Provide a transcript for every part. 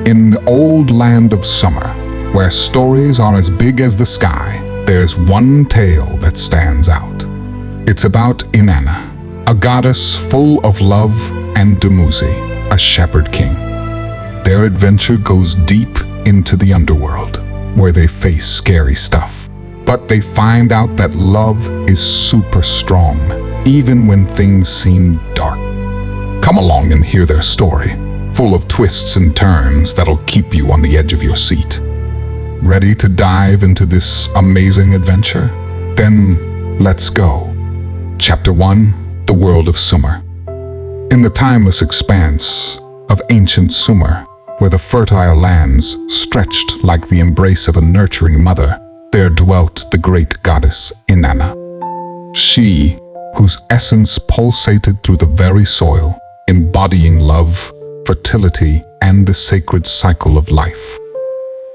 In the old land of summer, where stories are as big as the sky, there's one tale that stands out. It's about Inanna, a goddess full of love, and Dumuzi, a shepherd king. Their adventure goes deep into the underworld, where they face scary stuff. But they find out that love is super strong, even when things seem dark. Come along and hear their story, full of twists and turns that'll keep you on the edge of your seat. Ready to dive into this amazing adventure? Then let's go. Chapter 1: The World of Sumer. In the timeless expanse of ancient Sumer, where the fertile lands stretched like the embrace of a nurturing mother, there dwelt the great goddess Inanna. She, whose essence pulsated through the very soil, embodying love, fertility, and the sacred cycle of life.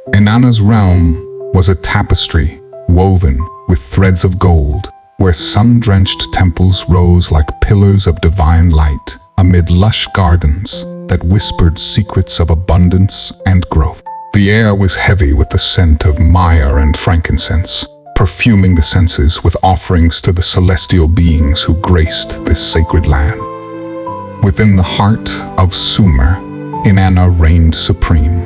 Inanna's realm was a tapestry woven with threads of gold, where sun-drenched temples rose like pillars of divine light amid lush gardens that whispered secrets of abundance and growth. The air was heavy with the scent of myrrh and frankincense, perfuming the senses with offerings to the celestial beings who graced this sacred land. Within the heart of Sumer, Inanna reigned supreme,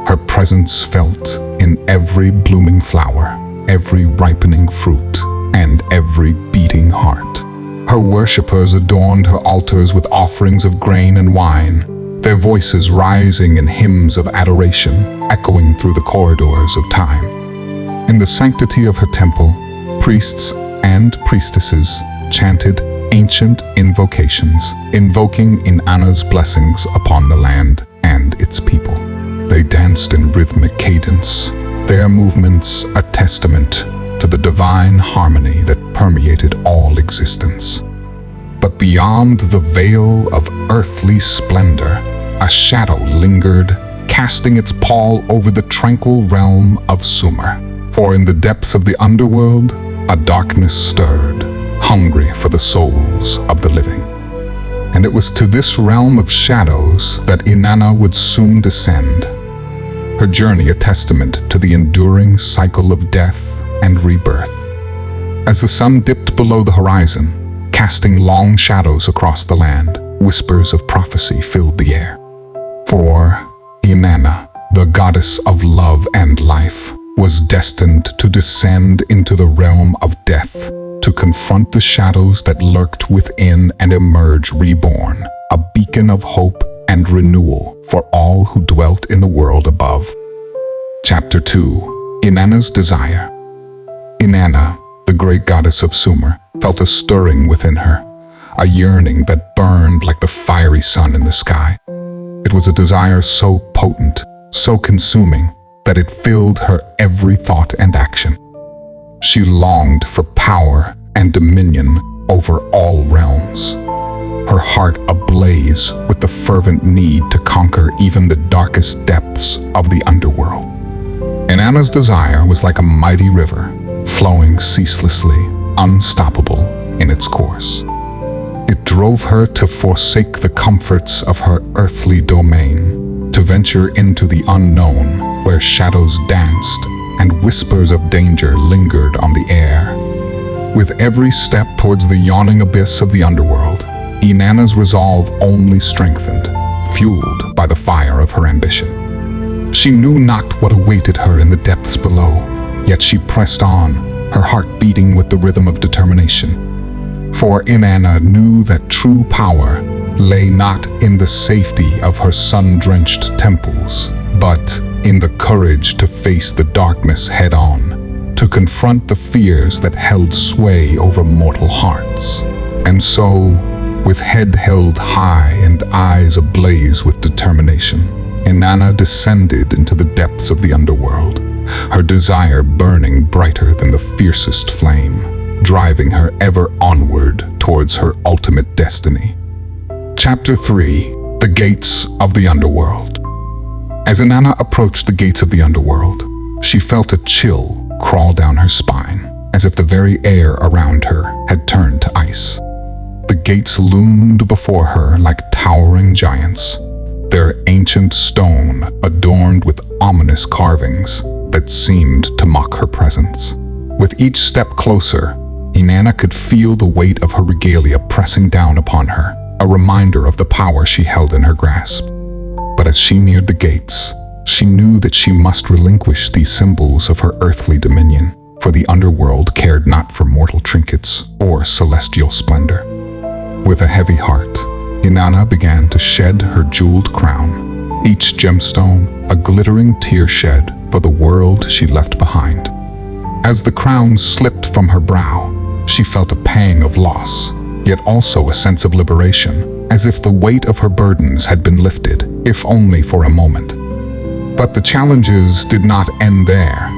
her presence felt in every blooming flower, every ripening fruit, and every beating heart. Her worshippers adorned her altars with offerings of grain and wine, their voices rising in hymns of adoration, echoing through the corridors of time. In the sanctity of her temple, priests and priestesses chanted ancient invocations, invoking Inanna's blessings upon the land and its people. They danced in rhythmic cadence, their movements a testament to the divine harmony that permeated all existence. But beyond the veil of earthly splendor, a shadow lingered, casting its pall over the tranquil realm of Sumer. For in the depths of the underworld, a darkness stirred, hungry for the souls of the living. And it was to this realm of shadows that Inanna would soon descend, her journey a testament to the enduring cycle of death and rebirth. As the sun dipped below the horizon, casting long shadows across the land, whispers of prophecy filled the air. For Inanna, the goddess of love and life, was destined to descend into the realm of death, to confront the shadows that lurked within and emerge reborn, a beacon of hope and renewal for all who dwelt in the world above. Chapter 2: Inanna's Desire. Inanna, the great goddess of Sumer, felt a stirring within her, a yearning that burned like the fiery sun in the sky. It was a desire so potent, so consuming, that it filled her every thought and action. She longed for power and dominion over all realms, her heart ablaze with the fervent need to conquer even the darkest depths of the underworld. Inanna's desire was like a mighty river, flowing ceaselessly, unstoppable in its course. It drove her to forsake the comforts of her earthly domain, to venture into the unknown, where shadows danced and whispers of danger lingered on the air. With every step towards the yawning abyss of the underworld, Inanna's resolve only strengthened, fueled by the fire of her ambition. She knew not what awaited her in the depths below, yet she pressed on, her heart beating with the rhythm of determination. For Inanna knew that true power lay not in the safety of her sun-drenched temples, but in the courage to face the darkness head-on, to confront the fears that held sway over mortal hearts. And so, with head held high and eyes ablaze with determination, Inanna descended into the depths of the underworld, her desire burning brighter than the fiercest flame, driving her ever onward towards her ultimate destiny. Chapter 3: The Gates of the Underworld. As Inanna approached the gates of the underworld, she felt a chill crawl down her spine, as if the very air around her had turned to ice. The gates loomed before her like towering giants, their ancient ancient stone adorned with ominous carvings that seemed to mock her presence. With each step closer, Inanna could feel the weight of her regalia pressing down upon her, a reminder of the power she held in her grasp. But as she neared the gates, she knew that she must relinquish these symbols of her earthly dominion, for the underworld cared not for mortal trinkets or celestial splendor. With a heavy heart, Inanna began to shed her jeweled crown, each gemstone a glittering tear shed for the world she left behind. As the crown slipped from her brow, she felt a pang of loss, yet also a sense of liberation, as if the weight of her burdens had been lifted, if only for a moment. But the challenges did not end there,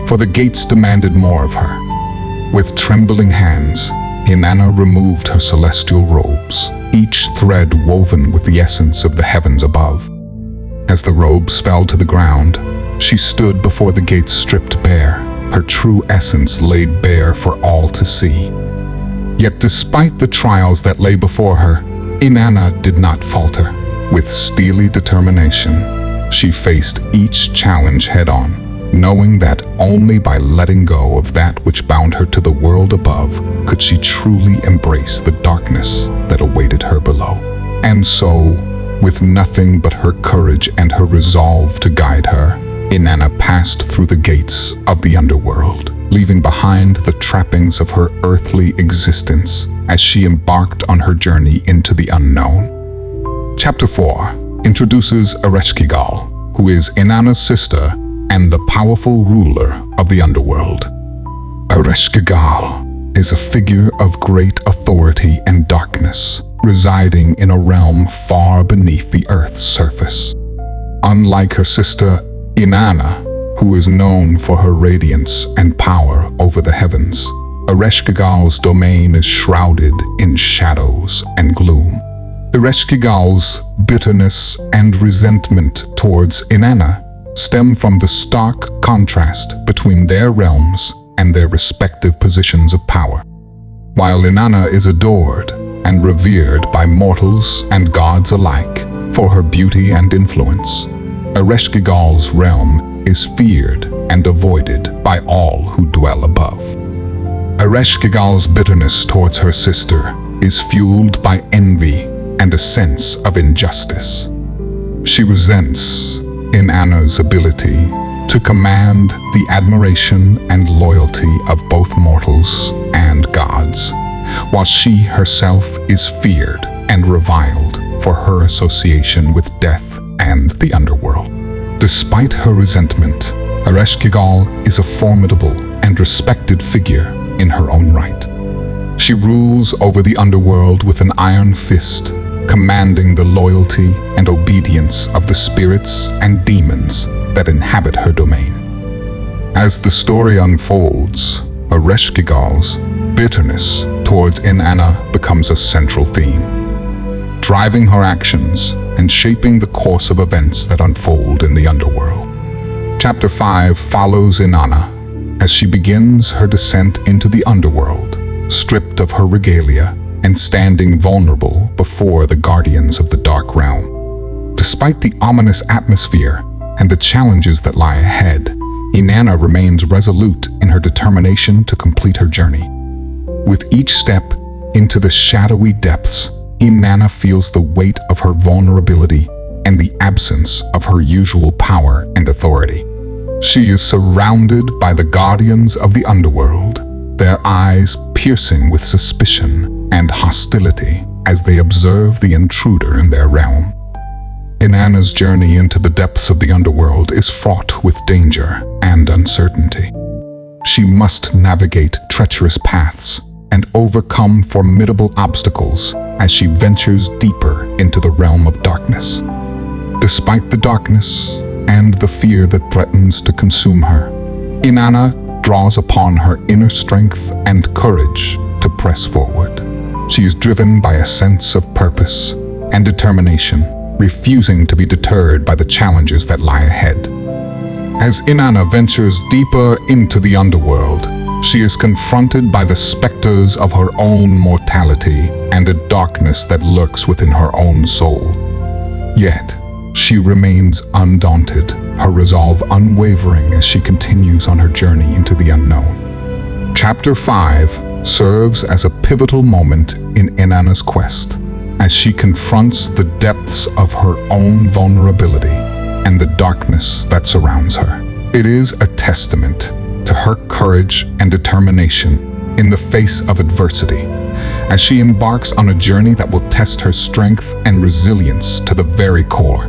for the gates demanded more of her. With trembling hands, Inanna removed her celestial robes, each thread woven with the essence of the heavens above. As the robes fell to the ground, she stood before the gates stripped bare, her true essence laid bare for all to see. Yet despite the trials that lay before her, Inanna did not falter. With steely determination, she faced each challenge head-on, knowing that only by letting go of that which bound her to the world above could she truly embrace the darkness that awaited her below. And so, with nothing but her courage and her resolve to guide her, Inanna passed through the gates of the underworld, leaving behind the trappings of her earthly existence as she embarked on her journey into the unknown. Chapter 4 introduces Ereshkigal, who is Inanna's sister and the powerful ruler of the underworld. Ereshkigal is a figure of great authority and darkness, residing in a realm far beneath the earth's surface. Unlike her sister Inanna, who is known for her radiance and power over the heavens, Ereshkigal's domain is shrouded in shadows and gloom. Ereshkigal's bitterness and resentment towards Inanna stem from the stark contrast between their realms and their respective positions of power. While Inanna is adored and revered by mortals and gods alike for her beauty and influence, Ereshkigal's realm is feared and avoided by all who dwell above. Ereshkigal's bitterness towards her sister is fueled by envy and a sense of injustice. She resents Inanna's ability to command the admiration and loyalty of both mortals and gods, while she herself is feared and reviled for her association with death and the underworld. Despite her resentment, Ereshkigal is a formidable and respected figure in her own right. She rules over the underworld with an iron fist, commanding the loyalty and obedience of the spirits and demons that inhabit her domain. As the story unfolds, Ereshkigal's bitterness towards Inanna becomes a central theme, driving her actions and shaping the course of events that unfold in the underworld. Chapter 5 follows Inanna as she begins her descent into the underworld, stripped of her regalia and standing vulnerable before the guardians of the dark realm. Despite the ominous atmosphere and the challenges that lie ahead, Inanna remains resolute in her determination to complete her journey. With each step into the shadowy depths, Inanna feels the weight of her vulnerability and the absence of her usual power and authority. She is surrounded by the guardians of the underworld, their eyes piercing with suspicion and hostility as they observe the intruder in their realm. Inanna's journey into the depths of the underworld is fraught with danger and uncertainty. She must navigate treacherous paths and overcome formidable obstacles as she ventures deeper into the realm of darkness. Despite the darkness and the fear that threatens to consume her, Inanna draws upon her inner strength and courage to press forward. She is driven by a sense of purpose and determination, refusing to be deterred by the challenges that lie ahead. As Inanna ventures deeper into the underworld, she is confronted by the specters of her own mortality and a darkness that lurks within her own soul. Yet, she remains undaunted, her resolve unwavering as she continues on her journey into the unknown. Chapter 5 serves as a pivotal moment in Inanna's quest, as she confronts the depths of her own vulnerability and the darkness that surrounds her. It is a testament to her courage and determination in the face of adversity, as she embarks on a journey that will test her strength and resilience to the very core.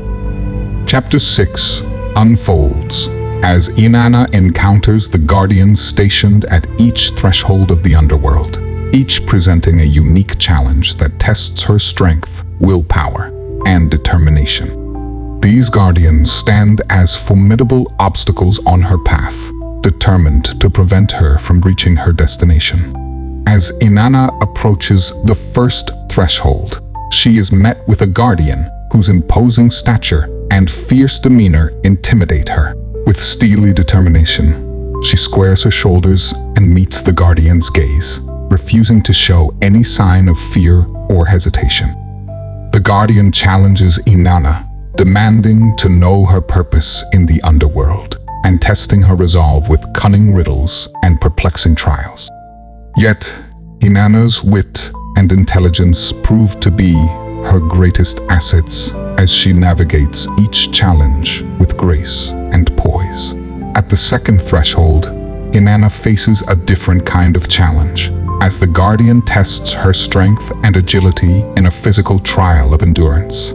Chapter 6 unfolds as Inanna encounters the guardians stationed at each threshold of the underworld, each presenting a unique challenge that tests her strength, willpower, and determination. These guardians stand as formidable obstacles on her path, determined to prevent her from reaching her destination. As Inanna approaches the first threshold, she is met with a guardian whose imposing stature and fierce demeanor intimidate her. With steely determination, she squares her shoulders and meets the guardian's gaze, refusing to show any sign of fear or hesitation. The guardian challenges Inanna, demanding to know her purpose in the underworld and testing her resolve with cunning riddles and perplexing trials. Yet, Inanna's wit and intelligence prove to be her greatest assets as she navigates each challenge with grace and poise. At the second threshold, Inanna faces a different kind of challenge, as the guardian tests her strength and agility in a physical trial of endurance.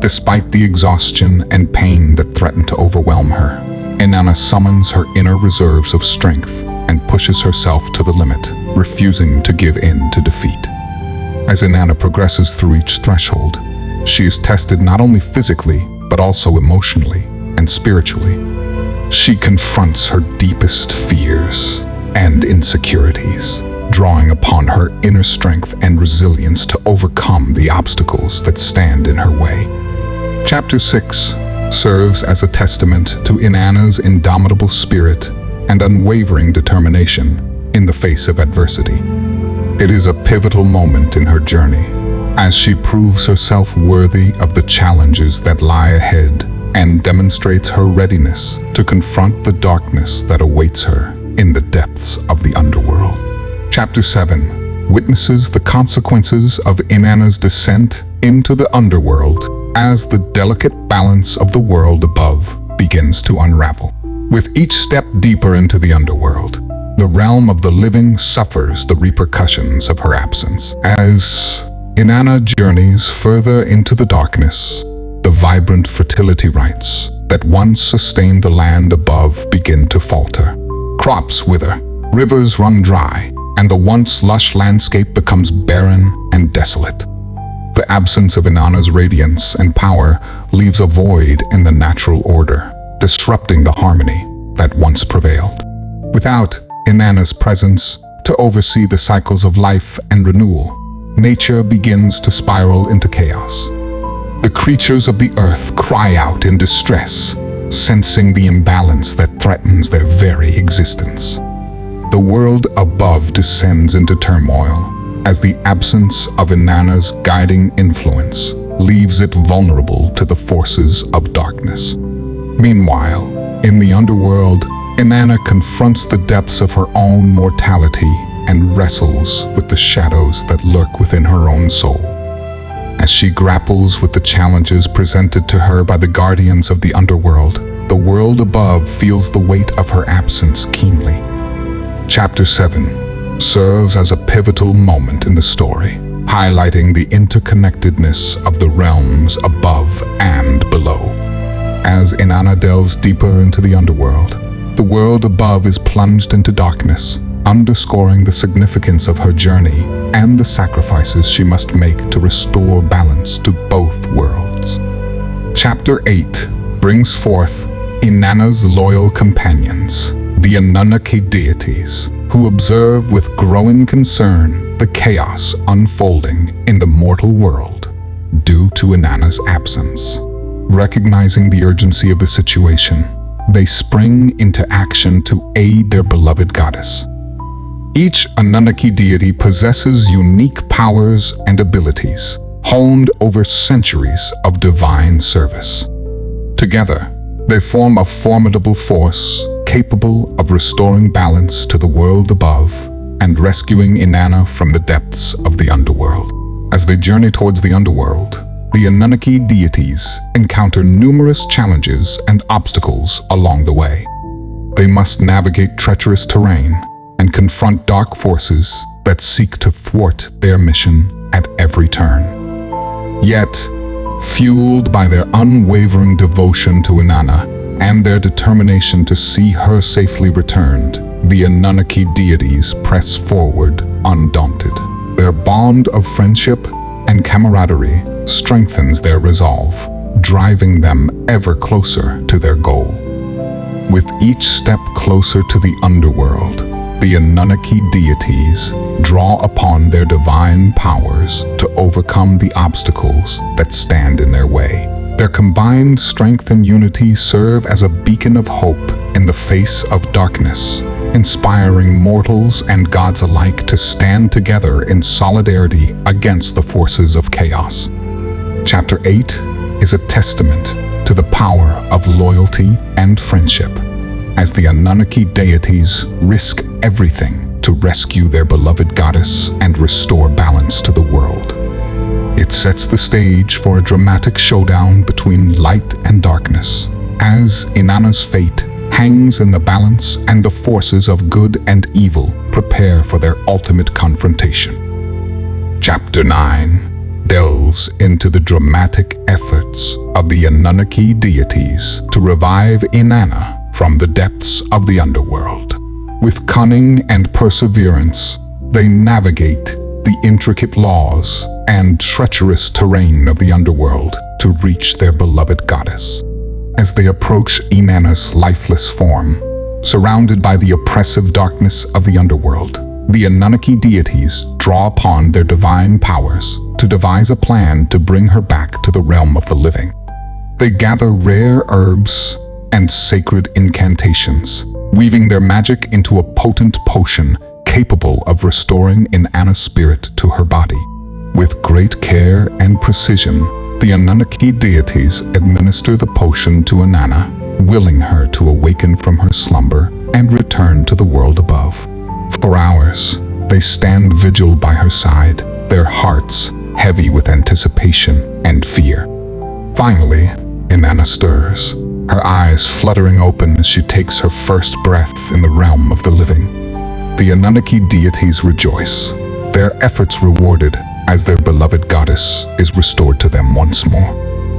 Despite the exhaustion and pain that threaten to overwhelm her, Inanna summons her inner reserves of strength and pushes herself to the limit, refusing to give in to defeat. As Inanna progresses through each threshold, she is tested not only physically, but also emotionally and spiritually. She confronts her deepest fears and insecurities, drawing upon her inner strength and resilience to overcome the obstacles that stand in her way. Chapter 6 serves as a testament to Inanna's indomitable spirit and unwavering determination in the face of adversity. It is a pivotal moment in her journey, as she proves herself worthy of the challenges that lie ahead and demonstrates her readiness to confront the darkness that awaits her in the depths of the underworld. Chapter 7 witnesses the consequences of Inanna's descent into the underworld as the delicate balance of the world above begins to unravel. With each step deeper into the underworld, the realm of the living suffers the repercussions of her absence. As Inanna journeys further into the darkness, the vibrant fertility rites that once sustained the land above begin to falter. Crops wither, rivers run dry, and the once lush landscape becomes barren and desolate. The absence of Inanna's radiance and power leaves a void in the natural order, disrupting the harmony that once prevailed. Without Inanna's presence to oversee the cycles of life and renewal, nature begins to spiral into chaos. The creatures of the earth cry out in distress, sensing the imbalance that threatens their very existence. The world above descends into turmoil, as the absence of Inanna's guiding influence leaves it vulnerable to the forces of darkness. Meanwhile, in the underworld, Inanna confronts the depths of her own mortality and wrestles with the shadows that lurk within her own soul. As she grapples with the challenges presented to her by the guardians of the underworld, the world above feels the weight of her absence keenly. Chapter 7 serves as a pivotal moment in the story, highlighting the interconnectedness of the realms above and below. As Inanna delves deeper into the underworld, the world above is plunged into darkness, underscoring the significance of her journey and the sacrifices she must make to restore balance to both worlds. Chapter 8 brings forth Inanna's loyal companions, the Anunnaki deities, who observe with growing concern the chaos unfolding in the mortal world due to Inanna's absence. Recognizing the urgency of the situation, they spring into action to aid their beloved goddess. Each Anunnaki deity possesses unique powers and abilities, honed over centuries of divine service. Together, they form a formidable force capable of restoring balance to the world above and rescuing Inanna from the depths of the underworld. As they journey towards the underworld, the Anunnaki deities encounter numerous challenges and obstacles along the way. They must navigate treacherous terrain and confront dark forces that seek to thwart their mission at every turn. Yet, fueled by their unwavering devotion to Inanna and their determination to see her safely returned, the Anunnaki deities press forward undaunted. Their bond of friendship and camaraderie strengthens their resolve, driving them ever closer to their goal. With each step closer to the underworld, the Anunnaki deities draw upon their divine powers to overcome the obstacles that stand in their way. Their combined strength and unity serve as a beacon of hope in the face of darkness, inspiring mortals and gods alike to stand together in solidarity against the forces of chaos. Chapter 8 is a testament to the power of loyalty and friendship, as the Anunnaki deities risk everything to rescue their beloved goddess and restore balance to the world. It sets the stage for a dramatic showdown between light and darkness, as Inanna's fate hangs in the balance and the forces of good and evil prepare for their ultimate confrontation. Chapter 9 delves into the dramatic efforts of the Anunnaki deities to revive Inanna from the depths of the underworld. With cunning and perseverance, they navigate the intricate laws and treacherous terrain of the underworld to reach their beloved goddess. As they approach Inanna's lifeless form, surrounded by the oppressive darkness of the underworld, the Anunnaki deities draw upon their divine powers to devise a plan to bring her back to the realm of the living. They gather rare herbs and sacred incantations, weaving their magic into a potent potion capable of restoring Inanna's spirit to her body. With great care and precision, the Anunnaki deities administer the potion to Inanna, willing her to awaken from her slumber and return to the world above. For hours, they stand vigil by her side, their hearts heavy with anticipation and fear. Finally, Inanna stirs, her eyes fluttering open as she takes her first breath in the realm of the living. The Anunnaki deities rejoice, their efforts rewarded as their beloved goddess is restored to them once more.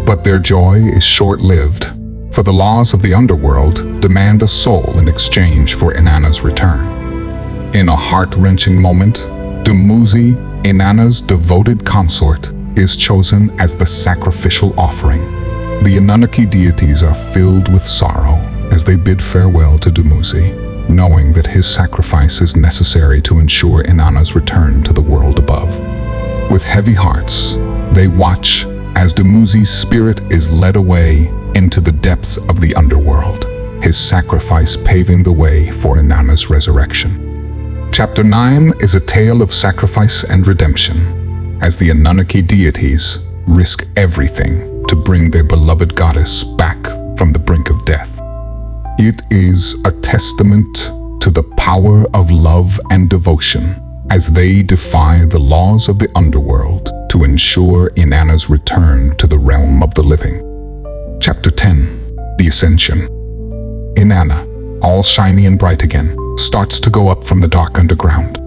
But their joy is short-lived, for the laws of the underworld demand a soul in exchange for Inanna's return. In a heart-wrenching moment, Dumuzi, Inanna's devoted consort, is chosen as the sacrificial offering. The Anunnaki deities are filled with sorrow as they bid farewell to Dumuzi, knowing that his sacrifice is necessary to ensure Inanna's return to the world above. With heavy hearts, they watch as Dumuzi's spirit is led away into the depths of the underworld, his sacrifice paving the way for Inanna's resurrection. Chapter 9 is a tale of sacrifice and redemption, as the Anunnaki deities risk everything to bring their beloved goddess back from the brink of death. It is a testament to the power of love and devotion as they defy the laws of the underworld to ensure Inanna's return to the realm of the living. Chapter 10, The Ascension. Inanna, all shiny and bright again, starts to go up from the dark underground.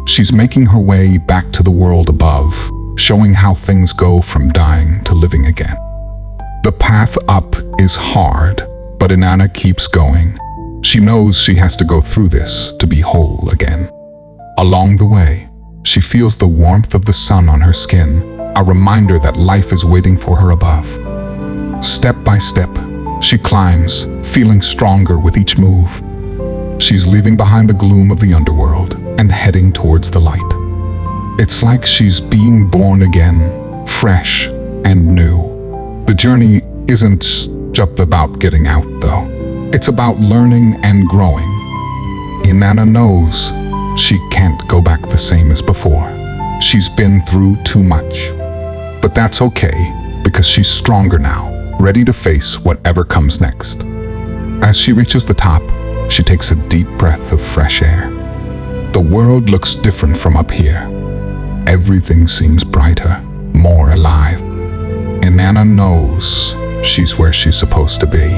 She's making her way back to the world above, showing how things go from dying to living again. The path up is hard, but Inanna keeps going. She knows she has to go through this to be whole again. Along the way, she feels the warmth of the sun on her skin, a reminder that life is waiting for her above. Step by step, she climbs, feeling stronger with each move. She's leaving behind the gloom of the underworld and heading towards the light. It's like she's being born again, fresh and new. The journey isn't just about getting out, though. It's about learning and growing. Inanna knows she can't go back the same as before. She's been through too much. But that's okay, because she's stronger now, ready to face whatever comes next. As she reaches the top, she takes a deep breath of fresh air. The world looks different from up here. Everything seems brighter, more alive. Inanna knows she's where she's supposed to be.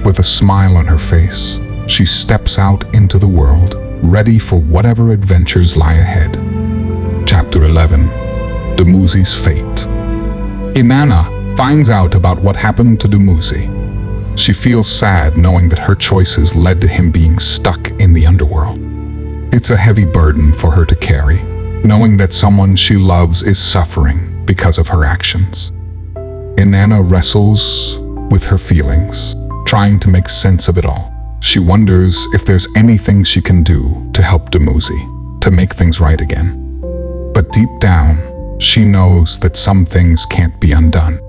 With a smile on her face, she steps out into the world, ready for whatever adventures lie ahead. Chapter 11. Dumuzi's Fate. Inanna finds out about what happened to Dumuzi. She feels sad knowing that her choices led to him being stuck in the underworld. It's a heavy burden for her to carry, knowing that someone she loves is suffering because of her actions. Inanna wrestles with her feelings, trying to make sense of it all. She wonders if there's anything she can do to help Dumuzi, to make things right again. But deep down, she knows that some things can't be undone.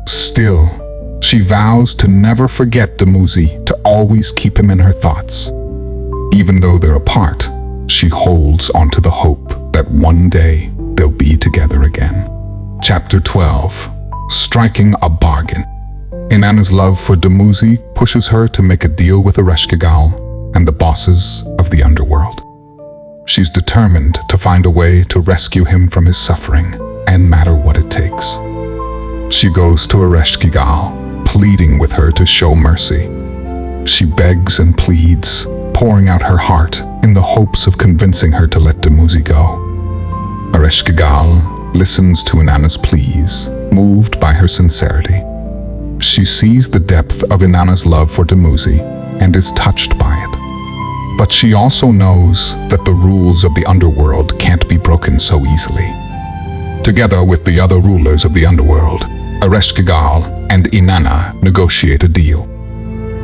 Still, she vows to never forget Dumuzi, to always keep him in her thoughts. Even though they're apart, she holds onto the hope that one day they'll be together again. Chapter 12. Striking a bargain. Inanna's love for Dumuzi pushes her to make a deal with Ereshkigal and the bosses of the Underworld. She's determined to find a way to rescue him from his suffering, and matter what it takes. She goes to Ereshkigal, pleading with her to show mercy. She begs and pleads, pouring out her heart in the hopes of convincing her to let Dumuzi go. Ereshkigal listens to Inanna's pleas, moved by her sincerity. She sees the depth of Inanna's love for Dumuzi and is touched by it. But she also knows that the rules of the Underworld can't be broken so easily. Together with the other rulers of the Underworld, Ereshkigal and Inanna negotiate a deal.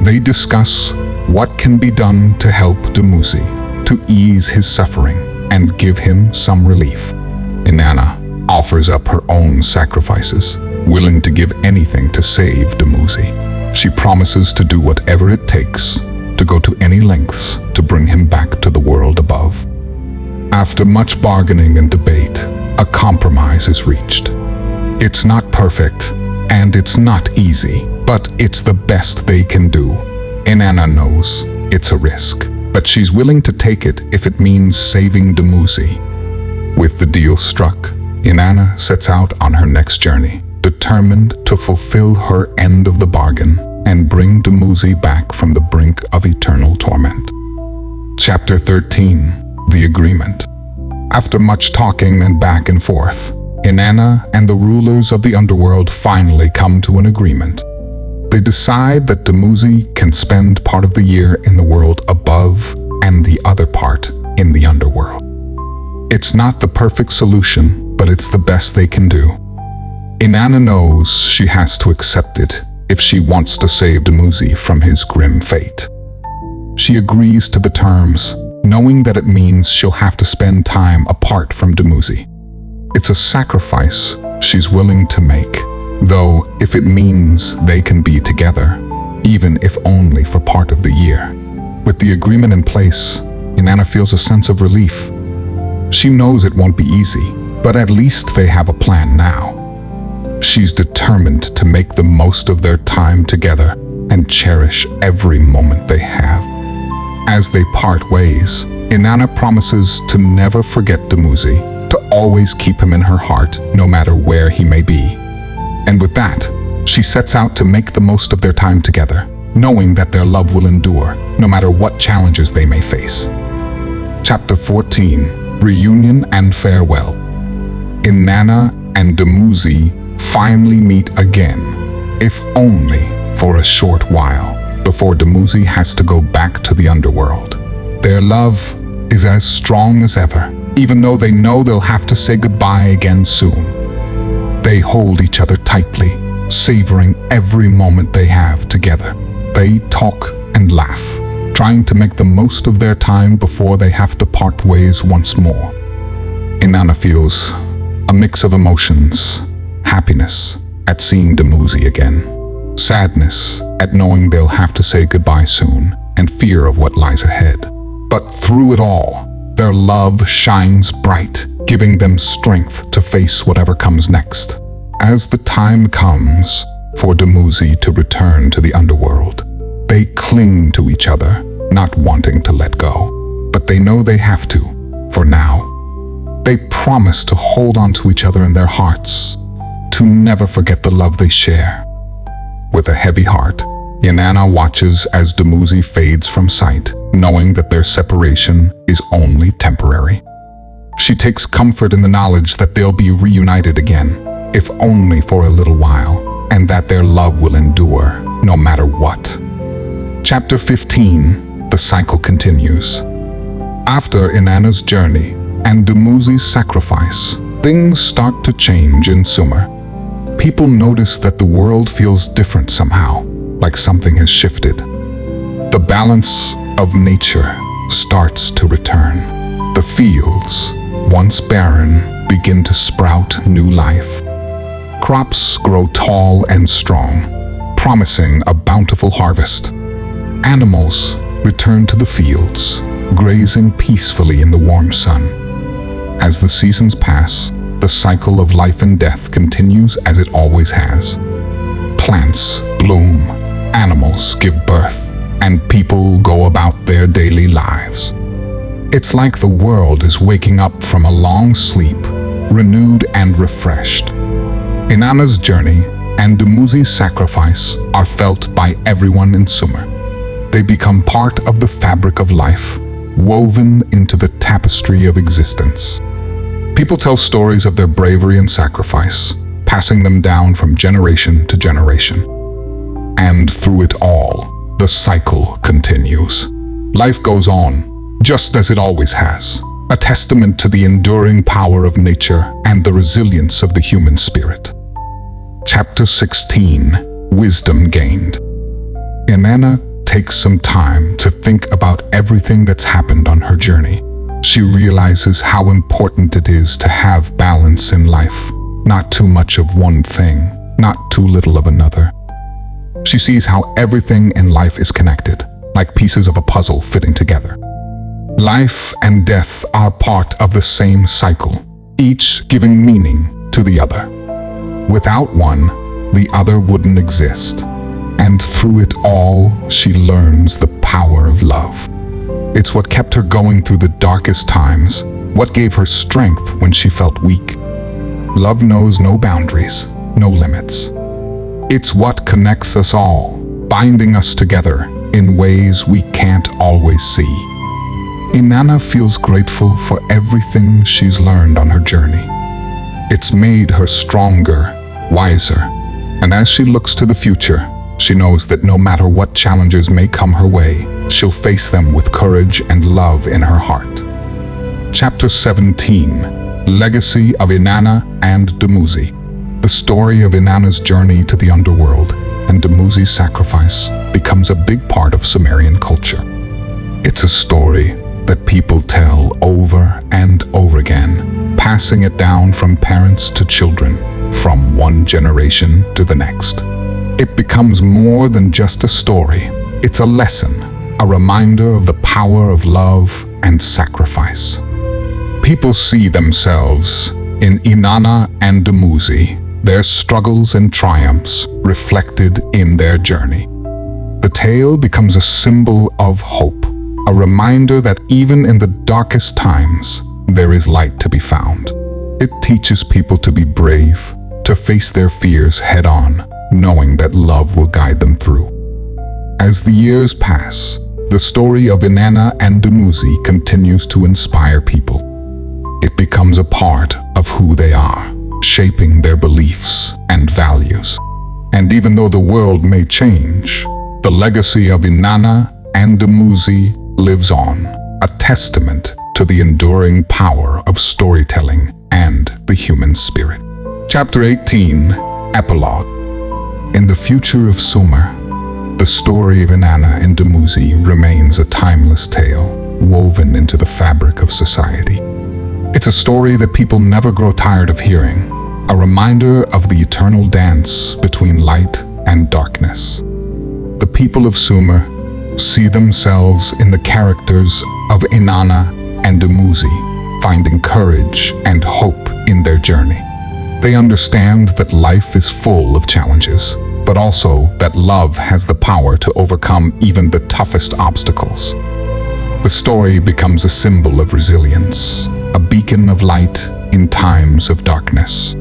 They discuss what can be done to help Dumuzi, to ease his suffering and give him some relief. Inanna offers up her own sacrifices, willing to give anything to save Dumuzi. She promises to do whatever it takes, to go to any lengths to bring him back to the world above. After much bargaining and debate, a compromise is reached. It's not perfect, and it's not easy, but it's the best they can do. Inanna knows it's a risk, but she's willing to take it if it means saving Dumuzi. With the deal struck, Inanna sets out on her next journey, determined to fulfill her end of the bargain and bring Dumuzi back from the brink of eternal torment. Chapter 13. The Agreement. After much talking and back and forth, Inanna and the rulers of the Underworld finally come to an agreement. They decide that Dumuzi can spend part of the year in the world above and the other part in the Underworld. It's not the perfect solution, but it's the best they can do. Inanna knows she has to accept it if she wants to save Dumuzi from his grim fate. She agrees to the terms, knowing that it means she'll have to spend time apart from Dumuzi. It's a sacrifice she's willing to make, though if it means they can be together, even if only for part of the year. With the agreement in place, Inanna feels a sense of relief. She knows it won't be easy, but at least they have a plan now. She's determined to make the most of their time together and cherish every moment they have. As they part ways, Inanna promises to never forget Dumuzi, to always keep him in her heart, no matter where he may be. And with that, she sets out to make the most of their time together, knowing that their love will endure, no matter what challenges they may face. Chapter 14. Reunion and Farewell. Inanna and Dumuzi finally meet again, if only for a short while, before Dumuzi has to go back to the Underworld. Their love is as strong as ever, even though they know they'll have to say goodbye again soon. They hold each other tightly, savoring every moment they have together. They talk and laugh, trying to make the most of their time before they have to part ways once more. Inanna feels a mix of emotions: happiness at seeing Dumuzi again, sadness at knowing they'll have to say goodbye soon, and fear of what lies ahead. But through it all, their love shines bright, giving them strength to face whatever comes next. As the time comes for Dumuzi to return to the underworld, they cling to each other, not wanting to let go. But they know they have to, for now. They promise to hold on to each other in their hearts, to never forget the love they share. With a heavy heart, Inanna watches as Dumuzi fades from sight, knowing that their separation is only temporary. She takes comfort in the knowledge that they'll be reunited again, if only for a little while, and that their love will endure, no matter what. Chapter 15, the cycle continues. After Inanna's journey and Dumuzi's sacrifice, things start to change in Sumer. People notice that the world feels different somehow, like something has shifted. The balance of nature starts to return. The fields, once barren, begin to sprout new life. Crops grow tall and strong, promising a bountiful harvest. Animals return to the fields, grazing peacefully in the warm sun. As the seasons pass, the cycle of life and death continues as it always has. Plants bloom, animals give birth, and people go about their daily lives. It's like the world is waking up from a long sleep, renewed and refreshed. Inanna's journey and Dumuzi's sacrifice are felt by everyone in Sumer. They become part of the fabric of life, woven into the tapestry of existence. People tell stories of their bravery and sacrifice, passing them down from generation to generation. And through it all, the cycle continues. Life goes on, just as it always has, a testament to the enduring power of nature and the resilience of the human spirit. Chapter 16, Wisdom Gained. Inanna takes some time to think about everything that's happened on her journey. She realizes how important it is to have balance in life, not too much of one thing, not too little of another. She sees how everything in life is connected, like pieces of a puzzle fitting together. Life and death are part of the same cycle, each giving meaning to the other. Without one, the other wouldn't exist. And through it all, she learns the power of love. It's what kept her going through the darkest times, what gave her strength when she felt weak. Love knows no boundaries, no limits. It's what connects us all, binding us together in ways we can't always see. Inanna feels grateful for everything she's learned on her journey. It's made her stronger, wiser, and as she looks to the future, she knows that no matter what challenges may come her way, she'll face them with courage and love in her heart. Chapter 17, Legacy of Inanna and Dumuzi. The story of Inanna's journey to the underworld and Dumuzi's sacrifice becomes a big part of Sumerian culture. It's a story that people tell over and over again, passing it down from parents to children, from one generation to the next. It becomes more than just a story. It's a lesson, a reminder of the power of love and sacrifice. People see themselves in Inanna and Dumuzi, their struggles and triumphs reflected in their journey. The tale becomes a symbol of hope, a reminder that even in the darkest times, there is light to be found. It teaches people to be brave, to face their fears head-on, knowing that love will guide them through. As the years pass, the story of Inanna and Dumuzi continues to inspire people. It becomes a part of who they are, shaping their beliefs and values. And even though the world may change, the legacy of Inanna and Dumuzi lives on, a testament to the enduring power of storytelling and the human spirit. Chapter 18, Epilogue. In the future of Sumer, the story of Inanna and Dumuzi remains a timeless tale, woven into the fabric of society. It's a story that people never grow tired of hearing, a reminder of the eternal dance between light and darkness. The people of Sumer see themselves in the characters of Inanna and Dumuzi, finding courage and hope in their journey. They understand that life is full of challenges, but also that love has the power to overcome even the toughest obstacles. The story becomes a symbol of resilience, a beacon of light in times of darkness.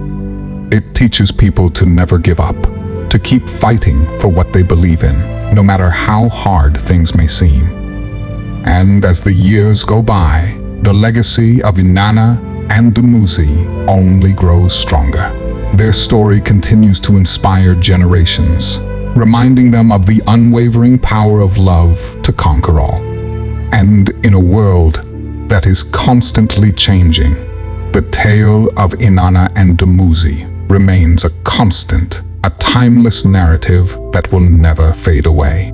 It teaches people to never give up, to keep fighting for what they believe in, no matter how hard things may seem. And as the years go by, the legacy of Inanna and Dumuzi only grows stronger. Their story continues to inspire generations, reminding them of the unwavering power of love to conquer all. And in a world that is constantly changing, the tale of Inanna and Dumuzi remains a constant, a timeless narrative that will never fade away.